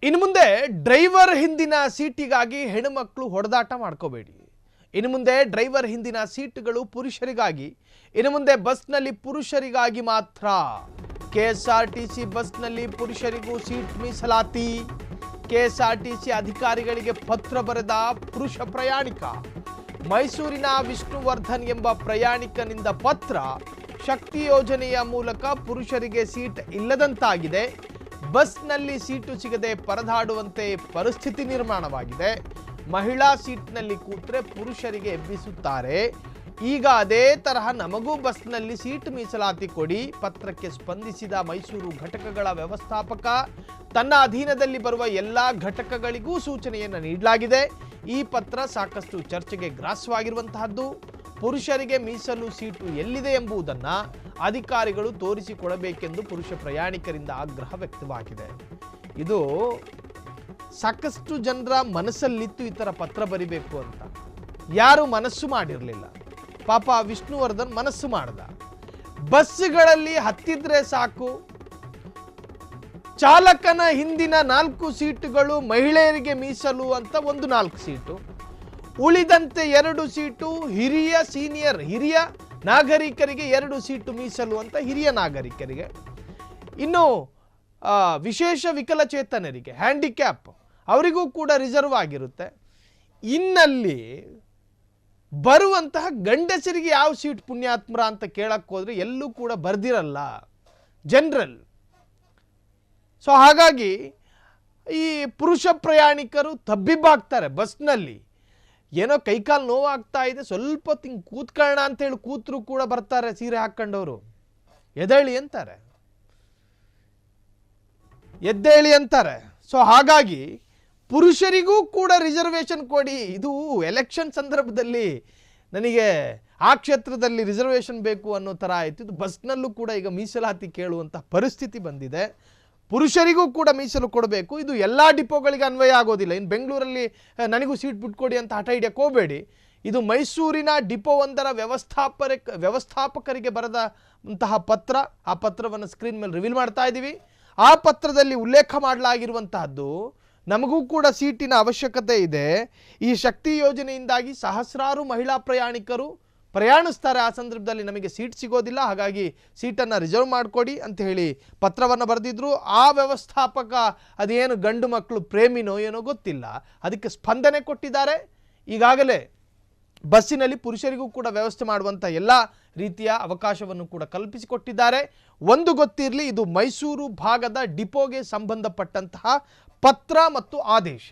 ಇನ್ನು ಮುಂದೆ ಡ್ರೈವರ್ ಹಿಂದಿನ ಸೀಟಿಗಾಗಿ ಹೆಣ್ಣುಮಕ್ಕಳು ಹೊಡೆದಾಟ ಮಾಡ್ಕೋಬೇಡಿ. ಇನ್ನು ಮುಂದೆ ಡ್ರೈವರ್ ಹಿಂದಿನ ಸೀಟುಗಳು ಪುರುಷರಿಗಾಗಿ, ಇನ್ನು ಮುಂದೆ ಬಸ್ನಲ್ಲಿ ಪುರುಷರಿಗಾಗಿ ಮಾತ್ರ. ಕೆಎಸ್ಆರ್ಟಿಸಿ ಬಸ್ನಲ್ಲಿ ಪುರುಷರಿಗೂ ಸೀಟ್ ಮೀಸಲಾತಿ. ಕೆಎಸ್ಆರ್ಟಿಸಿ ಅಧಿಕಾರಿಗಳಿಗೆ ಪತ್ರ ಬರೆದ ಪುರುಷ ಪ್ರಯಾಣಿಕ. ಮೈಸೂರಿನ ವಿಷ್ಣುವರ್ಧನ್ ಎಂಬ ಪ್ರಯಾಣಿಕನಿಂದ ಪತ್ರ. ಶಕ್ತಿ ಯೋಜನೆಯ ಮೂಲಕ ಪುರುಷರಿಗೆ ಸೀಟ್ ಇಲ್ಲದಂತಾಗಿದೆ. ಬಸ್ನಲ್ಲಿ ಸೀಟು ಸಿಗದೆ ಪರದಾಡುವಂತೆ ಪರಿಸ್ಥಿತಿ ನಿರ್ಮಾಣವಾಗಿದೆ. ಮಹಿಳಾ ಸೀಟ್ನಲ್ಲಿ ಕೂತ್ರೆ ಪುರುಷರಿಗೆ ಎಬ್ಬಿಸುತ್ತಾರೆ. ಈಗ ಅದೇ ತರಹ ನಮಗೂ ಬಸ್ನಲ್ಲಿ ಸೀಟ್ ಮೀಸಲಾತಿ ಕೊಡಿ. ಪತ್ರಕ್ಕೆ ಸ್ಪಂದಿಸಿದ ಮೈಸೂರು ಘಟಕಗಳ ವ್ಯವಸ್ಥಾಪಕ, ತನ್ನ ಅಧೀನದಲ್ಲಿ ಬರುವ ಎಲ್ಲ ಘಟಕಗಳಿಗೂ ಸೂಚನೆಯನ್ನು ನೀಡಲಾಗಿದೆ. ಈ ಪತ್ರ ಸಾಕಷ್ಟು ಚರ್ಚೆಗೆ ಗ್ರಾಸವಾಗಿರುವಂತಹದ್ದು. ಪುರುಷರಿಗೆ ಮೀಸಲು ಸೀಟು ಎಲ್ಲಿದೆ ಎಂಬುದನ್ನು ಅಧಿಕಾರಿಗಳು ತೋರಿಸಿಕೊಡಬೇಕೆಂದು ಪುರುಷ ಪ್ರಯಾಣಿಕರಿಂದ ಆಗ್ರಹ ವ್ಯಕ್ತವಾಗಿದೆ. ಇದು ಸಾಕಷ್ಟು ಜನರ ಮನಸ್ಸಲ್ಲಿತ್ತು ಈ ಥರ ಪತ್ರ ಬರಿಬೇಕು ಅಂತ. ಯಾರು ಮನಸ್ಸು ಮಾಡಿರಲಿಲ್ಲ. ಪಾಪ ವಿಷ್ಣುವರ್ಧನ್ ಮನಸ್ಸು ಮಾಡ್ದ. ಬಸ್ಗಳಲ್ಲಿ ಹತ್ತಿದ್ರೆ ಸಾಕು, ಚಾಲಕನ ಹಿಂದಿನ 4 ಸೀಟುಗಳು ಮಹಿಳೆಯರಿಗೆ ಮೀಸಲು ಅಂತ ಒಂದು 4 ಸೀಟು, ಉಳಿದಂತೆ 2 ಸೀಟು ಹಿರಿಯ ನಾಗರಿಕರಿಗೆ 2 ಸೀಟು ಮೀಸಲು ಅಂತ ಹಿರಿಯ ನಾಗರಿಕರಿಗೆ. ಇನ್ನು ವಿಶೇಷ ವಿಕಲಚೇತನರಿಗೆ, ಹ್ಯಾಂಡಿಕ್ಯಾಪ್ ಅವರಿಗೂ ಕೂಡ ರಿಸರ್ವ್ ಆಗಿರುತ್ತೆ. ಇನ್ನಲ್ಲಿ ಬರುವಂತಹ ಗಂಡಸರಿಗೆ ಯಾವ ಸೀಟ್ ಪುಣ್ಯಾತ್ಮರ ಅಂತ ಕೇಳಕ್ಕೆ ಹೋದ್ರೆ ಎಲ್ಲೂ ಕೂಡ ಬರ್ದಿರಲ್ಲ, ಜನರಲ್. ಸೊ ಹಾಗಾಗಿ ಈ ಪುರುಷ ಪ್ರಯಾಣಿಕರು ತಬ್ಬಿಬ್ಬಾಗ್ತಾರೆ ಬಸ್ನಲ್ಲಿ. ಏನೋ ಕೈಕಾಲು ನೋವಾಗ್ತಾ ಇದೆ, ಸ್ವಲ್ಪ ತಿಂಗ್ ಕೂತ್ಕೊಳ್ಳೋಣ ಅಂತೇಳಿ ಕೂತ್ರು ಕೂಡ ಬರ್ತಾರೆ ಸೀರೆ ಹಾಕ್ಕೊಂಡವರು. ಎದ್ದೇಳಿ ಅಂತಾರೆ. ಸೊ ಹಾಗಾಗಿ ಪುರುಷರಿಗೂ ಕೂಡ ರಿಸರ್ವೇಷನ್ ಕೊಡಿ. ಇದು ಎಲೆಕ್ಷನ್ ಸಂದರ್ಭದಲ್ಲಿ ನನಗೆ ಆ ಕ್ಷೇತ್ರದಲ್ಲಿ ರಿಸರ್ವೇಷನ್ ಬೇಕು ಅನ್ನೋ ಥರ ಆಯಿತು. ಇದು ಬಸ್ನಲ್ಲೂ ಕೂಡ ಈಗ ಮೀಸಲಾತಿ ಕೇಳುವಂಥ ಪರಿಸ್ಥಿತಿ ಬಂದಿದೆ. ಪುರುಷರಿಗೂ ಕೂಡ ಮೀಸಲು ಕೊಡಬೇಕು. ಇದು ಎಲ್ಲ ಡಿಪೋಗಳಿಗೆ ಅನ್ವಯ ಆಗೋದಿಲ್ಲ. ಇನ್ನು ಬೆಂಗಳೂರಲ್ಲಿ ನನಗೂ ಸೀಟ್ ಬಿಟ್ಕೊಡಿ ಅಂತ ಹಠ ಹಿಡಿಯಕ್ಕೆ ಹೋಗಬೇಡಿ. ಇದು ಮೈಸೂರಿನ ಡಿಪೋ ಒಂದರ ವ್ಯವಸ್ಥಾಪಕರಿಗೆ ಬರೆದಂತಹ ಪತ್ರ. ಆ ಪತ್ರವನ್ನು ಸ್ಕ್ರೀನ್ ಮೇಲೆ ರಿವೀಲ್ ಮಾಡ್ತಾ ಇದ್ದೀವಿ. ಆ ಪತ್ರದಲ್ಲಿ ಉಲ್ಲೇಖ ಮಾಡಲಾಗಿರುವಂತಹದ್ದು, ನಮಗೂ ಕೂಡ ಸೀಟಿನ ಅವಶ್ಯಕತೆ ಇದೆ. ಈ ಶಕ್ತಿ ಯೋಜನೆಯಿಂದಾಗಿ ಸಹಸ್ರಾರು ಮಹಿಳಾ ಪ್ರಯಾಣಿಕರು ಪ್ರಯಾಣಿಸ್ತಾರೆ. ಆ ಸಂದರ್ಭದಲ್ಲಿ ನಮಗೆ ಸೀಟ್ ಸಿಗೋದಿಲ್ಲ, ಹಾಗಾಗಿ ಸೀಟನ್ನು ರಿಸರ್ವ್ ಮಾಡಿಕೊಡಿ ಅಂತ ಹೇಳಿ ಪತ್ರವನ್ನು ಬರೆದಿದ್ರು. ಆ ವ್ಯವಸ್ಥಾಪಕ ಅದೇನು ಗಂಡು ಮಕ್ಕಳು ಪ್ರೇಮಿನೋ ಏನೋ ಗೊತ್ತಿಲ್ಲ, ಅದಕ್ಕೆ ಸ್ಪಂದನೆ ಕೊಟ್ಟಿದ್ದಾರೆ. ಈಗಾಗಲೇ ಬಸ್ಸಿನಲ್ಲಿ ಪುರುಷರಿಗೂ ಕೂಡ ವ್ಯವಸ್ಥೆ ಮಾಡುವಂಥ ಎಲ್ಲ ರೀತಿಯ ಅವಕಾಶವನ್ನು ಕೂಡ ಕಲ್ಪಿಸಿಕೊಟ್ಟಿದ್ದಾರೆ. ಒಂದು ಗೊತ್ತಿರಲಿ, ಇದು ಮೈಸೂರು ಭಾಗದ ಡಿಪೋಗೆ ಸಂಬಂಧಪಟ್ಟಂತಹ ಪತ್ರ ಮತ್ತು ಆದೇಶ.